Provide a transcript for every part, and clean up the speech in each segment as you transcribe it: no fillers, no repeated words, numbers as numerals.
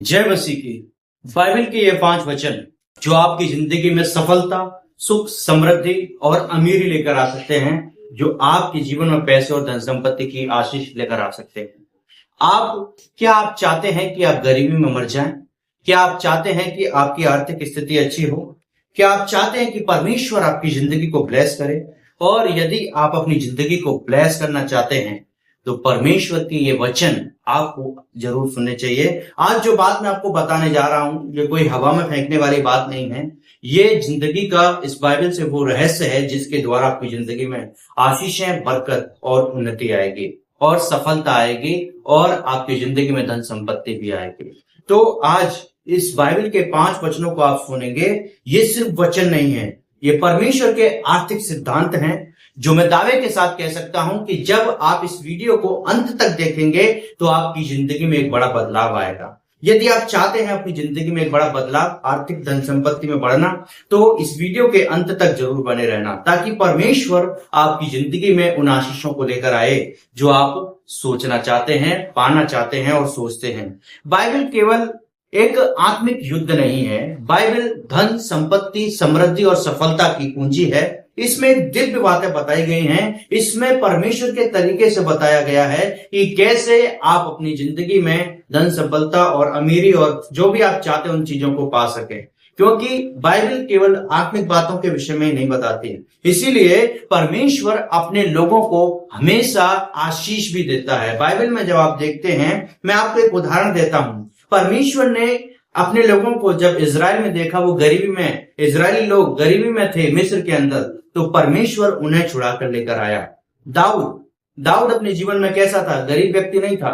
जय मसीह की। बाइबल के ये 5 वचन जो आपकी जिंदगी में सफलता, सुख, समृद्धि और अमीरी लेकर आ सकते हैं, जो आपके जीवन में पैसे और धन संपत्ति की आशीष लेकर आ सकते हैं। क्या आप चाहते हैं कि आप गरीबी में मर जाएं? क्या आप चाहते हैं कि आपकी आर्थिक स्थिति अच्छी हो? क्या आप चाहते हैं कि परमेश्वर आपकी जिंदगी को ब्लेस करे? और यदि आप अपनी जिंदगी को ब्लेस करना चाहते हैं तो परमेश्वर के ये वचन आपको जरूर सुनने चाहिए। आज जो बात मैं आपको बताने जा रहा हूं, ये कोई हवा में फेंकने वाली बात नहीं है। ये जिंदगी का, इस बाइबल से वो रहस्य है जिसके द्वारा आपकी जिंदगी में आशीषें, बरकत और उन्नति आएगी और सफलता आएगी और आपकी जिंदगी में धन संपत्ति भी आएगी। तो आज इस बाइबल के 5 वचनों को आप सुनेंगे। ये सिर्फ वचन नहीं है, ये परमेश्वर के आर्थिक सिद्धांत हैं, जो मैं दावे के साथ कह सकता हूं कि जब आप इस वीडियो को अंत तक देखेंगे तो आपकी जिंदगी में एक बड़ा बदलाव आएगा। यदि आप चाहते हैं अपनी जिंदगी में एक बड़ा बदलाव, आर्थिक धन संपत्ति में बढ़ना, तो इस वीडियो के अंत तक जरूर बने रहना, ताकि परमेश्वर आपकी जिंदगी में उन आशीषों को लेकर आए जो आप सोचना चाहते हैं, पाना चाहते हैं और सोचते हैं। बाइबल केवल एक आत्मिक युद्ध नहीं है। बाइबल धन, संपत्ति, समृद्धि और सफलता की कुंजी है। इसमें दिव्य बातें बताई गई हैं। इसमें परमेश्वर के तरीके से बताया गया है कि कैसे आप अपनी जिंदगी में धन, सफलता और अमीरी और जो भी आप चाहते हैं उन चीजों को पा सके, क्योंकि बाइबल केवल आत्मिक बातों के विषय में नहीं बताती। इसीलिए परमेश्वर अपने लोगों को हमेशा आशीष भी देता है। बाइबल में जब आप देखते हैं, मैं आपको एक उदाहरण देता हूं। परमेश्वर ने अपने लोगों को जब इजराइल में देखा, वो गरीबी में, इजरायली लोग गरीबी में थे मिस्र के अंदर, तो परमेश्वर उन्हें छुड़ा कर लेकर आया। दाऊद अपने जीवन में कैसा था? गरीब व्यक्ति नहीं था,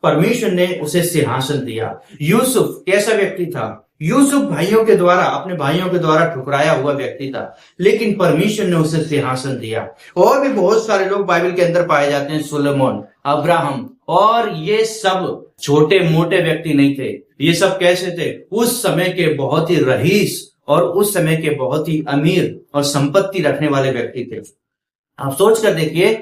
परमेश्वर ने उसे सिंहासन दिया। यूसुफ कैसा व्यक्ति था? यूसुफ अपने भाइयों के द्वारा ठुकराया हुआ व्यक्ति था, लेकिन परमेश्वर ने उसे सिंहासन दिया। और भी बहुत सारे लोग बाइबल के अंदर पाए जाते हैं, सुलेमान, अब्राहम, और ये सब छोटे मोटे व्यक्ति नहीं थे। ये सब कैसे थे? उस समय के बहुत ही रईस और उस समय के बहुत ही अमीर और संपत्ति रखने वाले व्यक्ति थे। आप सोच कर देखिए,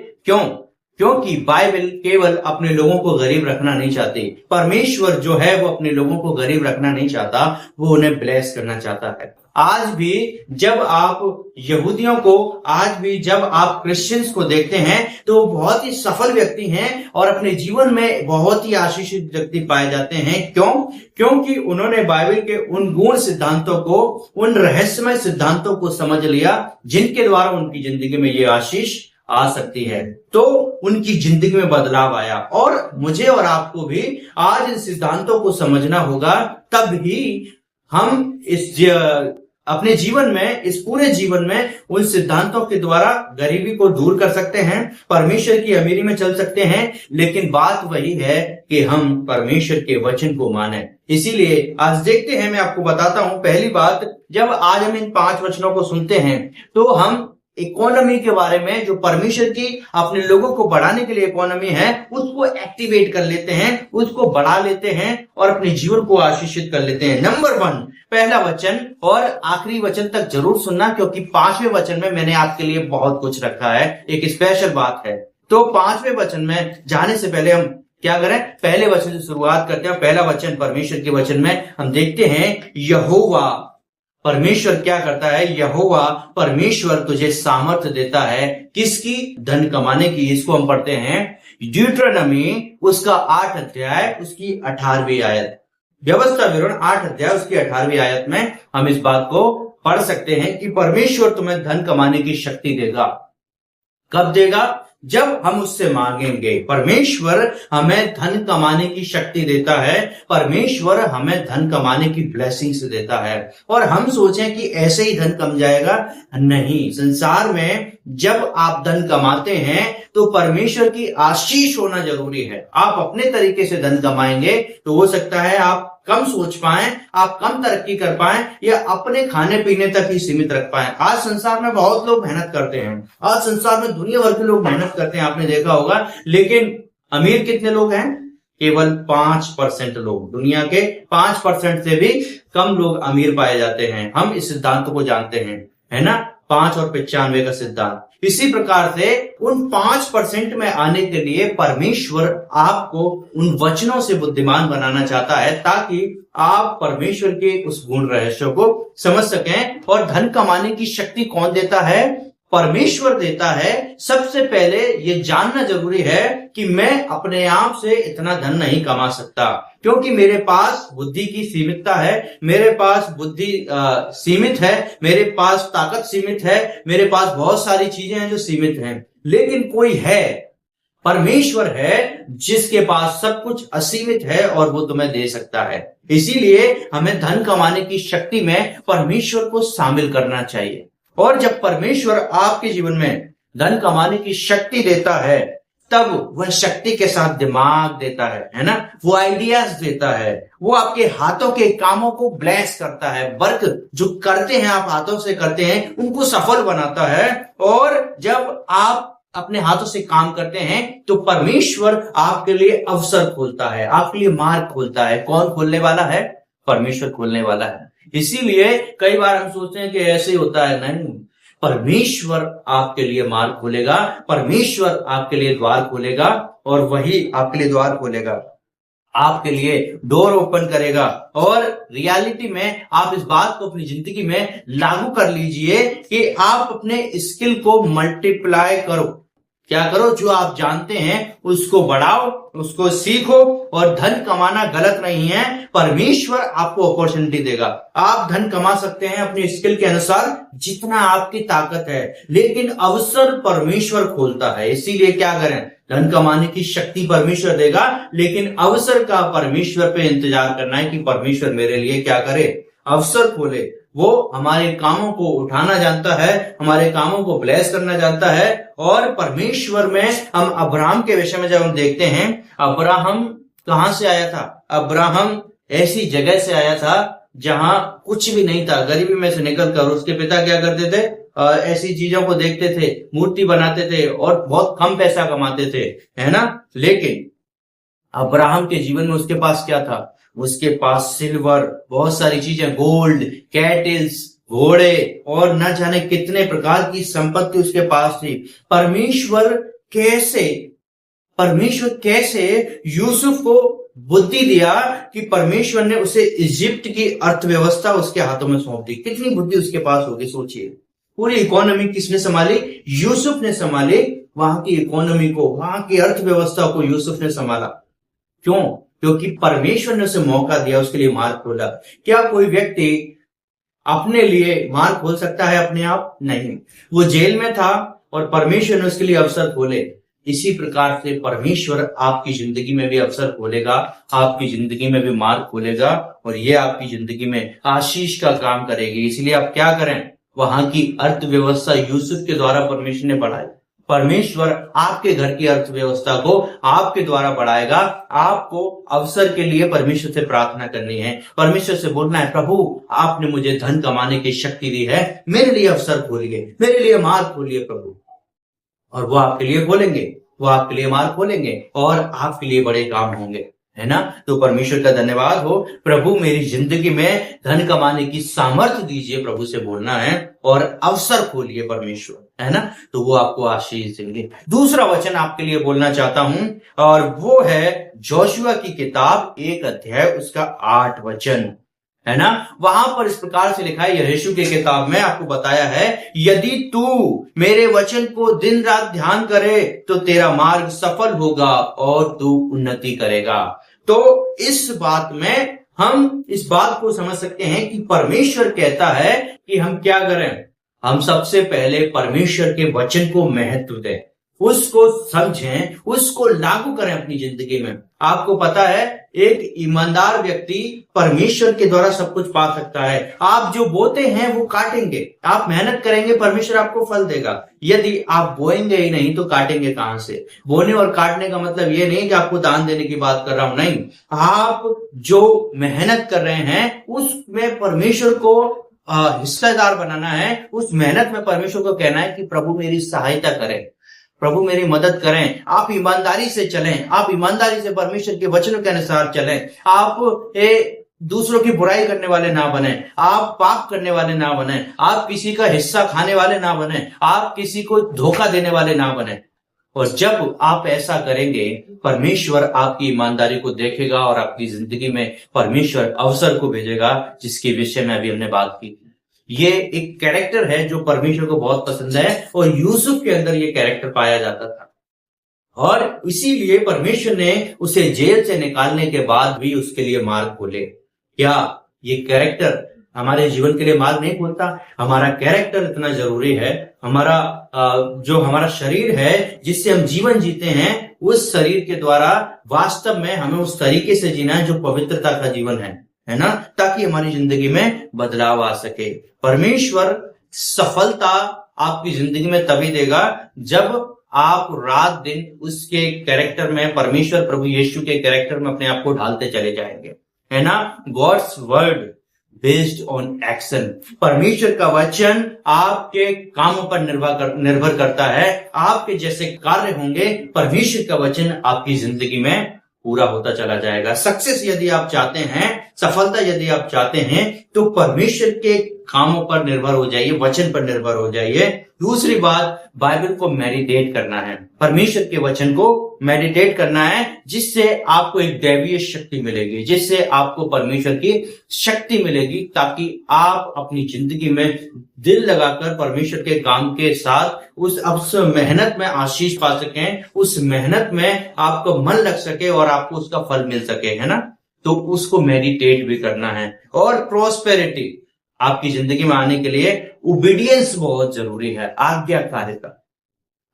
क्योंकि बाइबल केवल अपने लोगों को गरीब रखना नहीं चाहती। परमेश्वर जो है वो अपने लोगों को गरीब रखना नहीं चाहता, वो उन्हें ब्लेस करना चाहता है। आज भी जब आप क्रिश्चियंस को देखते हैं तो बहुत ही सफल व्यक्ति हैं और अपने जीवन में बहुत ही आशीषित व्यक्ति पाए जाते हैं। क्योंकि उन्होंने बाइबल के उन गुण सिद्धांतों को, उन रहस्यमय सिद्धांतों को समझ लिया जिनके द्वारा उनकी जिंदगी में ये आशीष आ सकती है। तो उनकी जिंदगी में बदलाव आया। और मुझे और आपको भी आज इन सिद्धांतों को समझना होगा, तब ही हम अपने जीवन में, इस पूरे जीवन में उन सिद्धांतों के द्वारा गरीबी को दूर कर सकते हैं, परमेश्वर की अमीरी में चल सकते हैं। लेकिन बात वही है कि हम परमेश्वर के वचन को माने। इसीलिए आज देखते हैं, मैं आपको बताता हूं। पहली बात, जब आज हम इन 5 वचनों को सुनते हैं तो हम इकोनॉमी के बारे में, जो परमेश्वर की अपने लोगों को बढ़ाने के लिए इकोनॉमी है, उसको एक्टिवेट कर लेते हैं, उसको बढ़ा लेते हैं और अपने जीवन को आशीषित कर लेते हैं। नंबर 1, पहला वचन और आखिरी वचन तक जरूर सुनना, क्योंकि 5वें वचन में मैंने आपके लिए बहुत कुछ रखा है, एक स्पेशल बात है। तो 5वें वचन में जाने से पहले हम क्या करें? पहले वचन से शुरुआत करते हैं। पहला वचन परमेश्वर के वचन में हम देखते हैं, यहोवा, परमेश्वर क्या करता है? यहोवा परमेश्वर तुझे सामर्थ्य देता है। किसकी? धन कमाने की। इसको हम पढ़ते हैं ड्यूटरनमी उसका 8 अध्याय उसकी 18वीं आयत। व्यवस्था विवरण 8 अध्याय उसकी 18वीं आयत में हम इस बात को पढ़ सकते हैं कि परमेश्वर तुम्हें धन कमाने की शक्ति देगा। कब देगा? जब हम उससे मांगेंगे। परमेश्वर हमें धन कमाने की शक्ति देता है, परमेश्वर हमें धन कमाने की ब्लेसिंग्स देता है। और हम सोचें कि ऐसे ही धन कम जाएगा, नहीं। संसार में जब आप धन कमाते हैं तो परमेश्वर की आशीष होना जरूरी है। आप अपने तरीके से धन कमाएंगे तो हो सकता है आप कम सोच पाएं, आप कम तरक्की कर पाएं, या अपने खाने पीने तक ही सीमित रख पाएं। आज संसार में बहुत लोग मेहनत करते हैं, आज संसार में दुनिया भर के लोग मेहनत करते हैं, आपने देखा होगा, लेकिन अमीर कितने लोग हैं? केवल 5% लोग। दुनिया के 5% से भी कम लोग अमीर पाए जाते हैं। हम इस सिद्धांत को जानते हैं, है ना? 5 और 95 का सिद्धांत। इसी प्रकार से उन 5% में आने के लिए परमेश्वर आपको उन वचनों से बुद्धिमान बनाना चाहता है, ताकि आप परमेश्वर के उस गुण रहस्य को समझ सकें। और धन कमाने की शक्ति कौन देता है? परमेश्वर देता है। सबसे पहले ये जानना जरूरी है कि मैं अपने आप से इतना धन नहीं कमा सकता, क्योंकि मेरे पास बुद्धि की सीमितता है, मेरे पास बुद्धि सीमित है, मेरे पास ताकत सीमित है, मेरे पास बहुत सारी चीजें हैं जो सीमित हैं। लेकिन कोई है, परमेश्वर है, जिसके पास सब कुछ असीमित है और वो तुम्हें दे सकता है। इसीलिए हमें धन कमाने की शक्ति में परमेश्वर को शामिल करना चाहिए। और जब परमेश्वर आपके जीवन में धन कमाने की शक्ति देता है, तब वह शक्ति के साथ दिमाग देता है ना, वो आइडियाज देता है, वो आपके हाथों के कामों को ब्लेस करता है। वर्क जो करते हैं आप हाथों से करते हैं, उनको सफल बनाता है। और जब आप अपने हाथों से काम करते हैं तो परमेश्वर आपके लिए अवसर खोलता है, आपके लिए मार्ग खोलता है। कौन खोलने वाला है? परमेश्वर खोलने वाला है। इसीलिए कई बार हम सोचते हैं कि ऐसे होता है, नहीं, परमेश्वर आपके लिए मार्ग खोलेगा, परमेश्वर आपके लिए द्वार खोलेगा, और वही आपके लिए द्वार खोलेगा, आपके लिए डोर ओपन करेगा। और रियलिटी में आप इस बात को अपनी जिंदगी में लागू कर लीजिए कि आप अपने स्किल को मल्टीप्लाई करो। क्या करो? जो आप जानते हैं उसको बढ़ाओ, उसको सीखो। और धन कमाना गलत नहीं है, परमेश्वर आपको अपॉर्चुनिटी देगा। आप धन कमा सकते हैं अपने स्किल के अनुसार, जितना आपकी ताकत है, लेकिन अवसर परमेश्वर खोलता है। इसीलिए क्या करें? धन कमाने की शक्ति परमेश्वर देगा, लेकिन अवसर का परमेश्वर पे इंतजार करना है कि परमेश्वर मेरे लिए क्या करे, अवसर खोले। वो हमारे कामों को उठाना जानता है, हमारे कामों को ब्लेस करना जानता है। और परमेश्वर में हम अब्राहम के विषय में जब हम देखते हैं, अब्राहम कहां से आया था? अब्राहम ऐसी जगह से आया था जहां कुछ भी नहीं था। गरीबी में से निकलकर उसके पिता क्या करते थे? ऐसी चीजों को देखते थे, मूर्ति बनाते थे और बहुत कम पैसा कमाते थे, है ना। लेकिन अब्राहम के जीवन में उसके पास क्या था? उसके पास सिल्वर, बहुत सारी चीजें, गोल्ड, कैटल्स, घोड़े और न जाने कितने प्रकार की संपत्ति उसके पास थी। परमेश्वर कैसे यूसुफ को बुद्धि दिया कि परमेश्वर ने उसे इजिप्ट की अर्थव्यवस्था उसके हाथों में सौंप दी। कितनी बुद्धि उसके पास होगी, सोचिए। पूरी इकोनॉमी किसने संभाली? यूसुफ ने संभाली। वहां की इकोनॉमी को, वहां की अर्थव्यवस्था को यूसुफ ने संभाला। क्यों? क्योंकि परमेश्वर ने उसे मौका दिया, उसके लिए मार्ग खोला। क्या कोई व्यक्ति अपने लिए मार्ग खोल सकता है अपने आप? नहीं। वो जेल में था और परमेश्वर ने उसके लिए अवसर खोले। इसी प्रकार से परमेश्वर आपकी जिंदगी में भी अवसर खोलेगा, आपकी जिंदगी में भी मार्ग खोलेगा, और ये आपकी जिंदगी में आशीष का काम करेगी। इसलिए आप क्या करें? वहां की अर्थव्यवस्था यूसुफ के द्वारा परमेश्वर ने बढ़ाई। परमेश्वर आपके घर की अर्थव्यवस्था को आपके द्वारा बढ़ाएगा। आपको अवसर के लिए परमेश्वर से प्रार्थना करनी है, परमेश्वर से बोलना है, प्रभु आपने मुझे धन कमाने की शक्ति दी है, मेरे लिए अवसर खोलिए, मेरे लिए मार्ग खोलिए प्रभु। और वो आपके लिए खोलेंगे, वो आपके लिए मार्ग खोलेंगे और आपके लिए बड़े काम होंगे, है ना। तो परमेश्वर का धन्यवाद हो। प्रभु मेरी जिंदगी में धन कमाने की सामर्थ्य दीजिए, प्रभु से बोलना है, और अवसर खोलिए परमेश्वर, है ना। तो वो आपको आशीष देंगे। दूसरा वचन आपके लिए बोलना चाहता हूं, और वो है जोशुआ की किताब 1 अध्याय उसका 8 वचन, है ना। वहां पर इस प्रकार से लिखा है, यहोशू की किताब में आपको बताया है, यदि तू मेरे वचन को दिन रात ध्यान करे तो तेरा मार्ग सफल होगा और तू उन्नति करेगा। तो इस बात में हम इस बात को समझ सकते हैं कि परमेश्वर कहता है कि हम क्या करें? हम सबसे पहले परमेश्वर के वचन को महत्व दें, उसको समझें, उसको लागू करें अपनी जिंदगी में। आपको पता है, एक ईमानदार व्यक्ति परमेश्वर के द्वारा सब कुछ पा सकता है। आप जो बोते हैं वो काटेंगे, आप मेहनत करेंगे, परमेश्वर आपको फल देगा। यदि आप बोएंगे ही नहीं तो काटेंगे कहां से? बोने और काटने का मतलब ये नहीं कि आपको दान देने की बात कर रहा हूं, नहीं। आप जो मेहनत कर रहे हैं उसमें परमेश्वर को हिस्सेदार बनाना है। उस मेहनत में परमेश्वर को कहना है कि प्रभु मेरी सहायता करें, प्रभु मेरी मदद करें। आप ईमानदारी से चलें, आप ईमानदारी से परमेश्वर के वचनों के अनुसार चलें। आप दूसरों की बुराई करने वाले ना बने, आप पाप करने वाले ना बने, आप किसी का हिस्सा खाने वाले ना बने, आप किसी को धोखा देने वाले ना बने। और जब आप ऐसा करेंगे, परमेश्वर आपकी ईमानदारी को देखेगा और आपकी जिंदगी में परमेश्वर अवसर को भेजेगा, जिसके विषय में अभी हमने बात की। ये एक कैरेक्टर है जो परमेश्वर को बहुत पसंद है और यूसुफ के अंदर ये कैरेक्टर पाया जाता था। और इसीलिए परमेश्वर ने उसे जेल से निकालने के बाद भी उसके लिए मार्ग खोले। क्या ये कैरेक्टर हमारे जीवन के लिए मार्ग नहीं खोलता? हमारा कैरेक्टर इतना जरूरी है। हमारा जो हमारा शरीर है जिससे हम जीवन जीते हैं, उस शरीर के द्वारा वास्तव में हमें उस तरीके से जीना है जो पवित्रता का जीवन है ना, ताकि हमारी जिंदगी में बदलाव आ सके। परमेश्वर सफलता आपकी जिंदगी में तभी देगा जब आप रात दिन उसके कैरेक्टर में, परमेश्वर प्रभु यीशु के कैरेक्टर में अपने आप को ढालते चले जाएंगे, है ना। God's word based on action. परमेश्वर का वचन आपके कामों पर निर्भर करता है। आपके जैसे कार्य होंगे, परमेश्वर का वचन आपकी जिंदगी में पूरा होता चला जाएगा। सक्सेस यदि आप चाहते हैं, सफलता यदि आप चाहते हैं, तो परमेश्वर के कामों पर निर्भर हो जाइए, वचन पर निर्भर हो जाइए। दूसरी बात, बाइबल को मेडिटेट करना है, परमेश्वर के वचन को मेडिटेट करना है, जिससे आपको एक दैवीय शक्ति मिलेगी, जिससे आपको परमेश्वर की शक्ति मिलेगी, ताकि आप अपनी जिंदगी में दिल लगाकर परमेश्वर के काम के साथ उस मेहनत में आशीष पा सकें, उस मेहनत में आपका मन लग सके और आपको उसका फल मिल सके, है ना। तो उसको मेडिटेट भी करना है। और प्रोस्पेरिटी आपकी जिंदगी में आने के लिए ओबीडियंस बहुत जरूरी है, आज्ञाकारिता।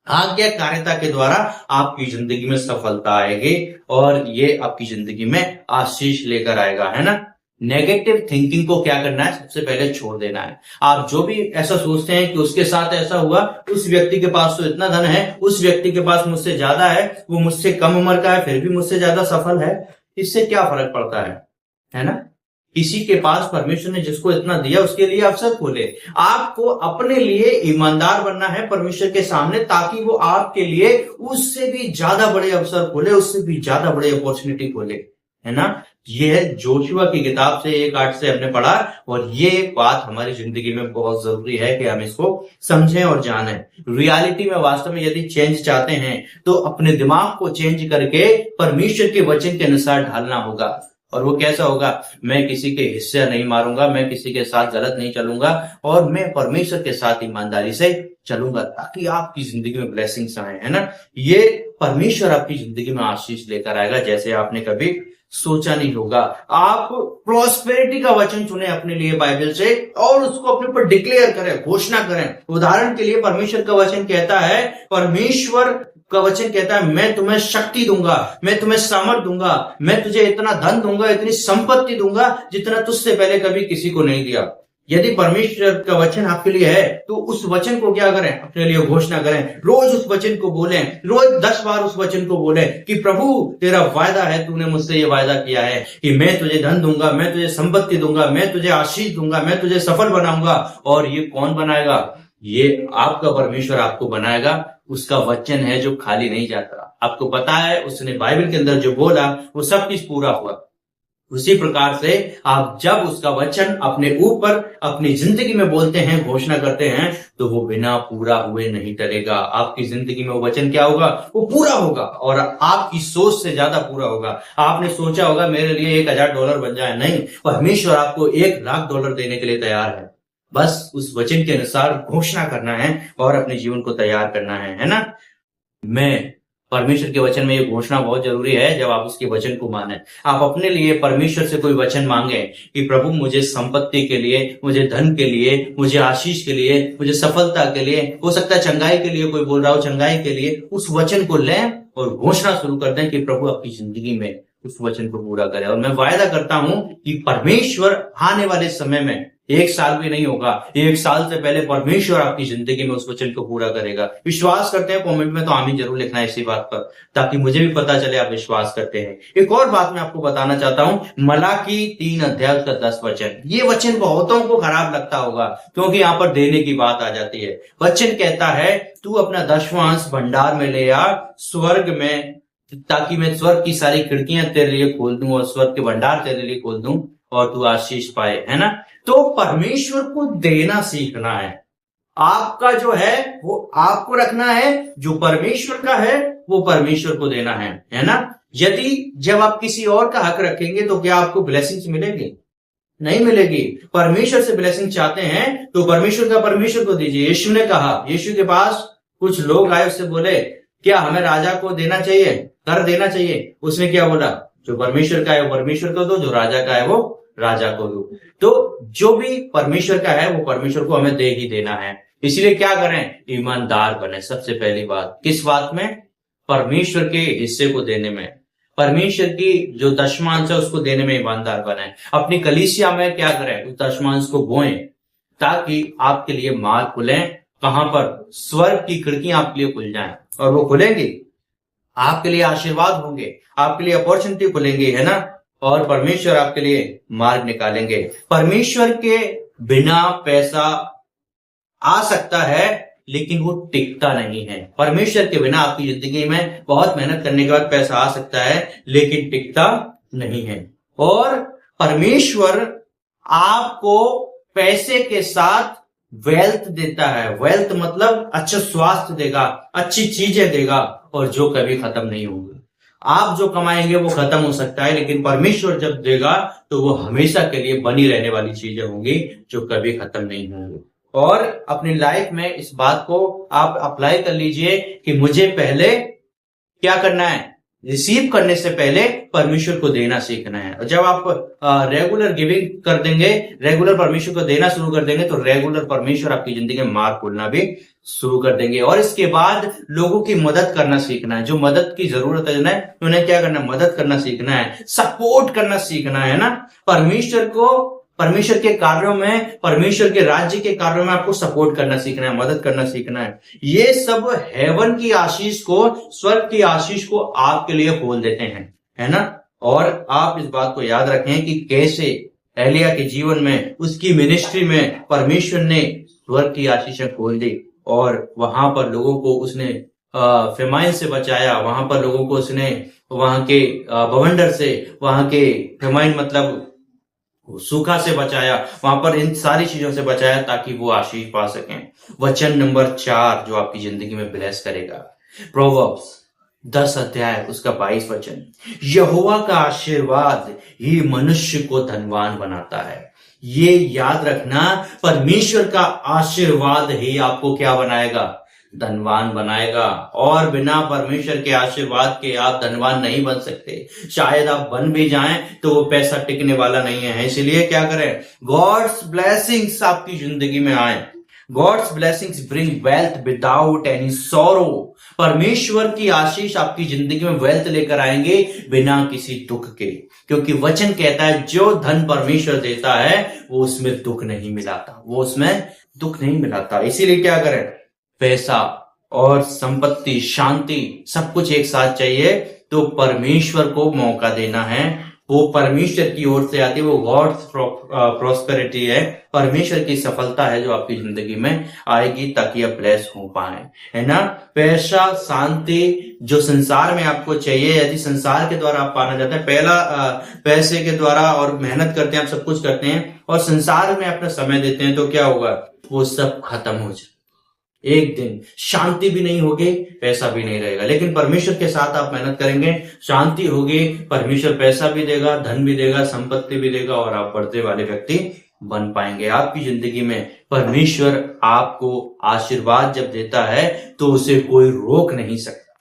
आज्ञाकारिता के द्वारा आपकी जिंदगी में सफलता आएगी और ये आपकी जिंदगी में आशीष लेकर आएगा, है ना। नेगेटिव थिंकिंग को क्या करना है? सबसे पहले छोड़ देना है। आप जो भी ऐसा सोचते हैं कि उसके साथ ऐसा हुआ, उस व्यक्ति के पास तो इतना धन है, उस व्यक्ति के पास मुझसे ज्यादा है, वो मुझसे कम उम्र का है फिर भी मुझसे ज्यादा सफल है, इससे क्या फर्क पड़ता है ना। किसी के पास परमेश्वर ने जिसको इतना दिया उसके लिए अवसर खोले। आपको अपने लिए ईमानदार बनना है परमेश्वर के सामने, ताकि वो आपके लिए उससे भी ज्यादा बड़े अवसर खोले, उससे भी ज्यादा बड़े अपॉर्चुनिटी खोले, है ना। ये है जोशुआ की किताब से 1:8 से हमने पढ़ा, और ये बात हमारी जिंदगी में बहुत जरूरी है कि हम इसको समझें और जानें। रियलिटी में वास्तव में यदि चेंज चाहते हैं तो अपने दिमाग को चेंज करके परमेश्वर के वचन के अनुसार ढालना होगा। और वो कैसा होगा? मैं किसी के हिस्से नहीं मारूंगा, मैं किसी के साथ गलत नहीं चलूंगा, और मैं परमेश्वर के साथ ईमानदारी से चलूंगा, ताकि आपकी जिंदगी में ब्लेसिंग्स आए, है ना। ये परमेश्वर आपकी जिंदगी में आशीष लेकर आएगा जैसे आपने कभी सोचा नहीं होगा। आप प्रॉस्पेरिटी का वचन चुने अपने लिए बाइबल से और उसको अपने ऊपर डिक्लेयर करें, घोषणा करें। उदाहरण के लिए परमेश्वर का वचन कहता है, परमेश्वर का वचन कहता है, मैं तुम्हें शक्ति दूंगा, मैं तुम्हें सामर्थ दूंगा, मैं तुझे इतना धन दूंगा, इतनी संपत्ति दूंगा जितना तुझसे पहले कभी किसी को नहीं दिया। यदि परमेश्वर का वचन आपके लिए है तो उस वचन को क्या करें? अपने लिए घोषणा करें। रोज उस वचन को बोलें, रोज 10 बार उस वचन को बोलें कि प्रभु तेरा वायदा है, तूने मुझसे ये वायदा किया है कि मैं तुझे धन दूंगा, मैं तुझे संपत्ति दूंगा, मैं तुझे आशीष दूंगा, मैं तुझे सफल बनाऊंगा। और ये कौन बनाएगा? ये आपका परमेश्वर आपको बनाएगा। उसका वचन है जो खाली नहीं जाता। आपको पता है उसने बाइबल के अंदर जो बोला वो सब कुछ पूरा हुआ। उसी प्रकार से आप जब उसका वचन अपने ऊपर अपनी जिंदगी में बोलते हैं, घोषणा करते हैं, तो वो बिना पूरा हुए नहीं टलेगा। आपकी जिंदगी में वो वचन क्या होगा? वो पूरा होगा, और आपकी सोच से ज्यादा पूरा होगा। आपने सोचा होगा मेरे लिए $1000 बन जाए, नहीं, परमेश्वर आपको $1,00,000 देने के लिए तैयार है। बस उस वचन के अनुसार घोषणा करना है और अपने जीवन को तैयार करना है ना। मैं परमेश्वर के वचन में ये घोषणा बहुत जरूरी है। जब आप उसके वचन को माने, आप अपने लिए परमेश्वर से कोई वचन मांगे कि प्रभु मुझे संपत्ति के लिए, मुझे धन के लिए, मुझे आशीष के लिए, मुझे सफलता के लिए, हो सकता है चंगाई के लिए कोई बोल रहा हो, चंगाई के लिए, उस वचन को लें और घोषणा शुरू कर दें कि प्रभु आपकी जिंदगी में उस वचन को पूरा करे। और मैं वायदा करता हूं कि परमेश्वर आने वाले समय में 1 साल भी नहीं होगा, 1 साल से पहले परमेश्वर आपकी जिंदगी में उस वचन को पूरा करेगा। विश्वास करते हैं? कमेंट में तो आमीन जरूर लिखना है इसी बात पर, ताकि मुझे भी पता चले आप विश्वास करते हैं। एक और बात मैं आपको बताना चाहता हूं, मलाकी 3:10 ये वचन बहुतों को खराब लगता होगा, क्योंकि यहाँ पर देने की बात आ जाती है। वचन कहता है, तू अपना 10वां अंश भंडार में ले आ स्वर्ग में, ताकि मैं स्वर्ग की सारी खिड़कियां तेरे लिए खोल दूं और स्वर्ग के भंडार तेरे लिए खोल दूं, और तू आशीष पाए, है ना। तो परमेश्वर को देना सीखना है। आपका जो है वो आपको रखना है, जो परमेश्वर का है वो परमेश्वर को देना है ना। यदि जब आप किसी और का हक रखेंगे तो क्या आपको ब्लेसिंग्स मिलेगी? नहीं मिलेगी। परमेश्वर से ब्लेसिंग चाहते हैं तो परमेश्वर का परमेश्वर को दीजिए। यीशु ने कहा, यीशु के पास कुछ लोग आए, उससे बोले क्या हमें राजा को देना चाहिए, कर देना चाहिए? उसने क्या बोला? जो परमेश्वर का है वो परमेश्वर को दो, जो राजा का है वो राजा को दो। तो जो भी परमेश्वर का है वो परमेश्वर को हमें दे ही देना है। इसलिए क्या करें? ईमानदार बने। सबसे पहली बात किस बात में? परमेश्वर के हिस्से को देने में, परमेश्वर की जो दशमांश है उसको देने में ईमानदार बने। अपनी कलीसिया में क्या करें? उस दशमांश को बोएं ताकि आपके लिए मार्ग खुले। कहां पर? स्वर्ग की खिड़कियां आपके लिए खुल जाएं, और वो खुलेंगी, आपके लिए आशीर्वाद होंगे, आपके लिए अपॉर्चुनिटी खुलेंगी, है ना। और परमेश्वर आपके लिए मार्ग निकालेंगे। परमेश्वर के बिना पैसा आ सकता है लेकिन वो टिकता नहीं है। परमेश्वर के बिना आपकी जिंदगी में बहुत मेहनत करने के बाद पैसा आ सकता है लेकिन टिकता नहीं है। और परमेश्वर आपको पैसे के साथ वेल्थ देता है। वेल्थ मतलब अच्छा स्वास्थ्य देगा, अच्छी चीजें देगा, और जो कभी खत्म नहीं होगी। आप जो कमाएंगे वो खत्म हो सकता है, लेकिन परमेश्वर जब देगा तो वो हमेशा के लिए बनी रहने वाली चीजें होंगी जो कभी खत्म नहीं होंगी। और अपनी लाइफ में इस बात को आप अप्लाई कर लीजिए कि मुझे पहले क्या करना है? रिसीव करने से पहले परमेश्वर को देना सीखना है। और जब आप रेगुलर गिविंग कर देंगे, रेगुलर परमेश्वर को देना शुरू कर देंगे, तो रेगुलर परमेश्वर आपकी जिंदगी में मार्ग खोलना भी शुरू कर देंगे। और इसके बाद लोगों की मदद करना सीखना है। जो मदद की जरूरत है उन्हें क्या करना है? मदद करना सीखना है, सपोर्ट करना सीखना है ना। परमेश्वर के कार्यों में, परमेश्वर के राज्य के कार्यों में आपको सपोर्ट करना सीखना है, मदद करना सीखना है। ये सब हेवन की आशीष को, स्वर्ग की आशीष को आपके लिए खोल देते हैं, है ना। और आप इस बात को याद रखें कि कैसे एलिया के जीवन में, उसकी मिनिस्ट्री में परमेश्वर ने स्वर्ग की आशीषें खोल दी, और वहां पर लोगों को उसने फेमाइन से बचाया। वहां पर लोगों को उसने वहां के बवंडर से, वहां के फेमाइन मतलब सूखा से बचाया, वहां पर इन सारी चीजों से बचाया ताकि वो आशीष पा सकें। वचन नंबर 4 जो आपकी जिंदगी में ब्लेस करेगा, प्रोवर्ब्स 10 अध्याय उसका 22 वचन, यहोवा का आशीर्वाद ही मनुष्य को धनवान बनाता है। ये याद रखना, परमेश्वर का आशीर्वाद ही आपको क्या बनाएगा? धनवान बनाएगा। और बिना परमेश्वर के आशीर्वाद के आप धनवान नहीं बन सकते। शायद आप बन भी जाएं तो वो पैसा टिकने वाला नहीं है। इसलिए क्या करें? गॉड्स ब्लेसिंग्स आपकी जिंदगी में आए। God's blessings bring wealth without any sorrow. परमेश्वर की आशीष आपकी जिंदगी में वेल्थ लेकर आएंगे बिना किसी दुख के, क्योंकि वचन कहता है जो धन परमेश्वर देता है वो उसमें दुख नहीं मिलाता, वो उसमें दुख नहीं मिलाता। इसीलिए क्या करें? पैसा और संपत्ति, शांति, सब कुछ एक साथ चाहिए तो परमेश्वर को मौका देना है। वो परमेश्वर की ओर से आती है, वो गॉड्स प्रॉस्पेरिटी है, परमेश्वर की सफलता है जो आपकी जिंदगी में आएगी ताकि आप ब्लेस हो पाए, है ना। पैसा, शांति जो संसार में आपको चाहिए, यदि संसार के द्वारा आप पाना चाहते हैं, पहला पैसे के द्वारा और मेहनत करते हैं, आप सब कुछ करते हैं और संसार में अपना समय देते हैं, तो क्या होगा? वो सब खत्म हो जाए। एक दिन शांति भी नहीं होगी, पैसा भी नहीं रहेगा। लेकिन परमेश्वर के साथ आप मेहनत करेंगे, शांति होगी, परमेश्वर पैसा भी देगा, धन भी देगा, संपत्ति भी देगा, और आप बढ़ते वाले व्यक्ति बन पाएंगे। आपकी जिंदगी में परमेश्वर आपको आशीर्वाद जब देता है तो उसे कोई रोक नहीं सकता,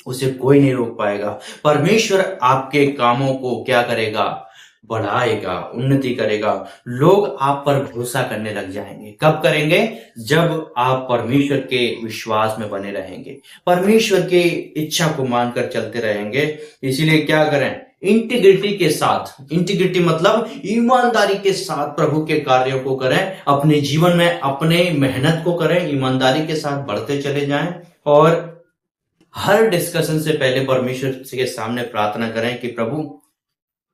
उसे कोई नहीं रोक पाएगा। परमेश्वर आपके कामों को क्या करेगा? बढ़ाएगा, उन्नति करेगा। लोग आप पर भरोसा करने लग जाएंगे। कब करेंगे? जब आप परमेश्वर के विश्वास में बने रहेंगे, परमेश्वर की इच्छा को मानकर चलते रहेंगे। इसीलिए क्या करें? इंटीग्रिटी के साथ, इंटीग्रिटी मतलब ईमानदारी के साथ प्रभु के कार्यों को करें। अपने जीवन में अपने मेहनत को करें, ईमानदारी के साथ बढ़ते चले जाएं। और हर डिस्कशन से पहले परमेश्वर के सामने प्रार्थना करें कि प्रभु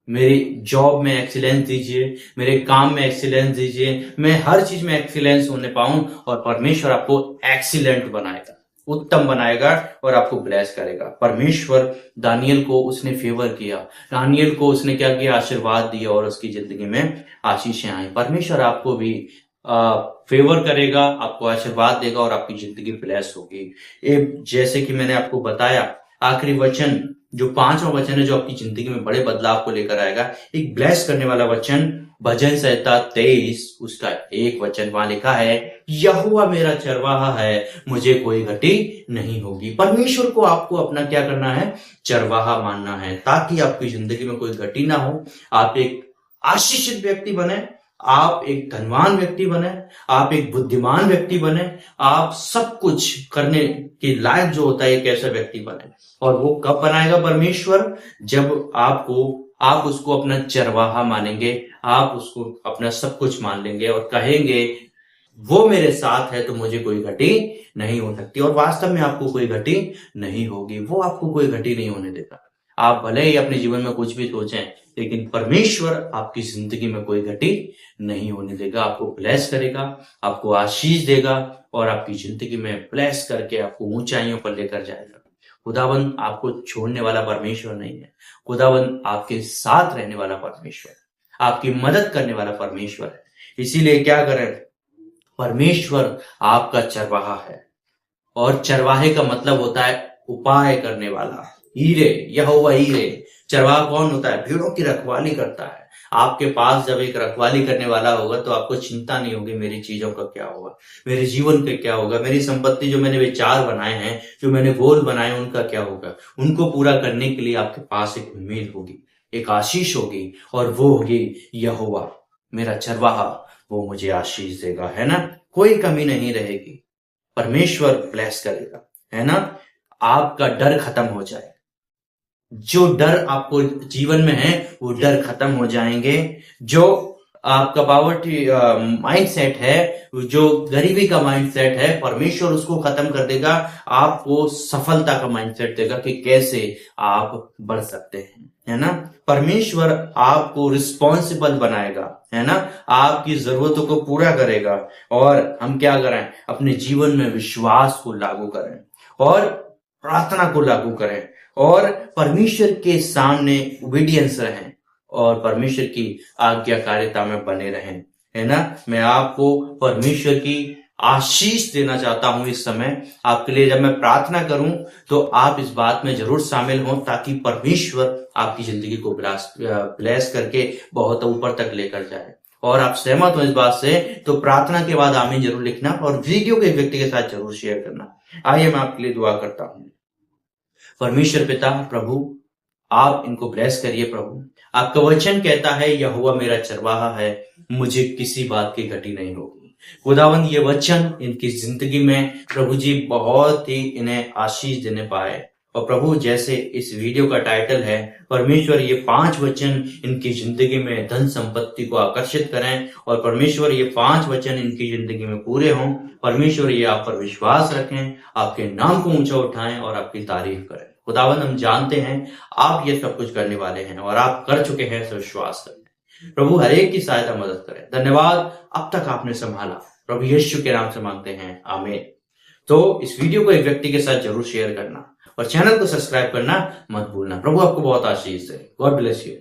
मेरी जॉब में एक्सीलेंस दीजिए, मेरे काम में एक्सीलेंस दीजिए, मैं हर चीज में एक्सीलेंस होने पाऊं, और परमेश्वर आपको एक्सीलेंट बनाएगा। उत्तम बनाएगा और आपको ब्लेस करेगा। परमेश्वर दानियल को उसने फेवर किया, दानियल को उसने क्या किया, आशीर्वाद दिया और उसकी जिंदगी में आशीषें आई। परमेश्वर आपको भी फेवर करेगा, आपको आशीर्वाद देगा और आपकी जिंदगी ब्लेस होगी। जैसे कि मैंने आपको बताया, आखिरी वचन जो 5वां वचन है जो आपकी जिंदगी में बड़े बदलाव को लेकर आएगा, एक ब्लेस करने वाला वचन, भजन संहिता 23 उसका 1 वचन वहां लिखा है, यहोवा मेरा चरवाहा है, मुझे कोई घटी नहीं होगी। परमेश्वर को आपको अपना क्या करना है, चरवाहा मानना है, ताकि आपकी जिंदगी में कोई घटी ना हो, आप एक आशीषित व्यक्ति बने, आप एक धनवान व्यक्ति बने, आप एक बुद्धिमान व्यक्ति बने, आप सब कुछ करने के लायक जो होता है एक ऐसा व्यक्ति बने। और वो कब बनाएगा परमेश्वर, जब आप उसको अपना चरवाहा मानेंगे, आप उसको अपना सब कुछ मान लेंगे और कहेंगे वो मेरे साथ है तो मुझे कोई घटी नहीं हो सकती। और वास्तव में आपको कोई घटी नहीं होगी, वो आपको कोई घटी नहीं होने देगा। आप भले ही अपने जीवन में कुछ भी सोचें, लेकिन परमेश्वर आपकी जिंदगी में कोई घटी नहीं होने देगा, आपको ब्लेस करेगा, आपको आशीष देगा और आपकी जिंदगी में ब्लेस करके आपको ऊंचाइयों पर लेकर जाएगा। खुदावंद आपको छोड़ने वाला परमेश्वर नहीं है, खुदावंद आपके साथ रहने वाला परमेश्वर, आपकी मदद करने वाला परमेश्वर है। इसीलिए क्या करें, परमेश्वर आपका चरवाहा है, और चरवाहे का मतलब होता है उपाय करने वाला। हीरे, यहोवा हीरे। चरवाहा कौन होता है, भेड़ों की रखवाली करता है। आपके पास जब एक रखवाली करने वाला होगा तो आपको चिंता नहीं होगी मेरी चीजों का क्या होगा, मेरे जीवन का क्या होगा, मेरी संपत्ति, जो मैंने विचार बनाए हैं, जो मैंने गोल बनाए हैं, उनका क्या होगा। उनको पूरा करने के लिए आपके पास एक उम्मीद होगी, एक आशीष होगी, और वो होगी यहोवा मेरा चरवाहा, वो मुझे आशीष देगा, है ना। कोई कमी नहीं रहेगी, परमेश्वर ब्लेस करेगा, है ना। आपका डर खत्म हो जाएगा, जो डर आपको जीवन में है वो डर खत्म हो जाएंगे। जो आपका पॉवर्टी माइंडसेट है, जो गरीबी का माइंडसेट है, परमेश्वर उसको खत्म कर देगा, आपको सफलता का माइंडसेट देगा कि कैसे आप बढ़ सकते हैं, है ना। परमेश्वर आपको रिस्पॉन्सिबल बनाएगा, है ना, आपकी जरूरतों को पूरा करेगा। और हम क्या करें, अपने जीवन में विश्वास को लागू करें और प्रार्थना को लागू करें और परमेश्वर के सामने ओबीडियंस रहें और परमेश्वर की आज्ञाकारिता में बने रहें, है ना। मैं आपको परमेश्वर की आशीष देना चाहता हूं इस समय आपके लिए। जब मैं प्रार्थना करूं तो आप इस बात में जरूर शामिल हों, ताकि परमेश्वर आपकी जिंदगी को ब्लेस करके बहुत ऊपर तक लेकर जाए। और आप सहमत हो इस बात से तो प्रार्थना के बाद आमीन जरूर लिखना और वीडियो को एक व्यक्ति के साथ जरूर शेयर करना। आइए मैं आपके लिए दुआ करता हूं। परमेश्वर पिता, प्रभु आप इनको ब्लेस करिए। प्रभु आपका वचन कहता है यहोवा मेरा चरवाहा है, मुझे किसी बात की घटी नहीं होगी। खुदावंद ये वचन इनकी जिंदगी में प्रभु जी बहुत ही इन्हें आशीष देने पाए। और प्रभु जैसे इस वीडियो का टाइटल है, परमेश्वर ये 5 वचन इनकी जिंदगी में धन संपत्ति को आकर्षित करें और परमेश्वर ये 5 वचन इनकी जिंदगी में पूरे हों। परमेश्वर ये आप पर विश्वास रखें, आपके नाम को ऊंचा उठाएं और आपकी तारीफ करें। खुदावंद हम जानते हैं आप ये सब कुछ करने वाले हैं और आप कर चुके हैं, तो विश्वास करें। प्रभु हर एक की सहायता मदद करें। धन्यवाद, अब तक आपने संभाला। प्रभु यीशु के नाम से मांगते हैं, आमीन। तो इस वीडियो को एक व्यक्ति के साथ जरूर शेयर करना और चैनल को सब्सक्राइब करना मत भूलना। प्रभु आपको बहुत आशीष दे। God bless you.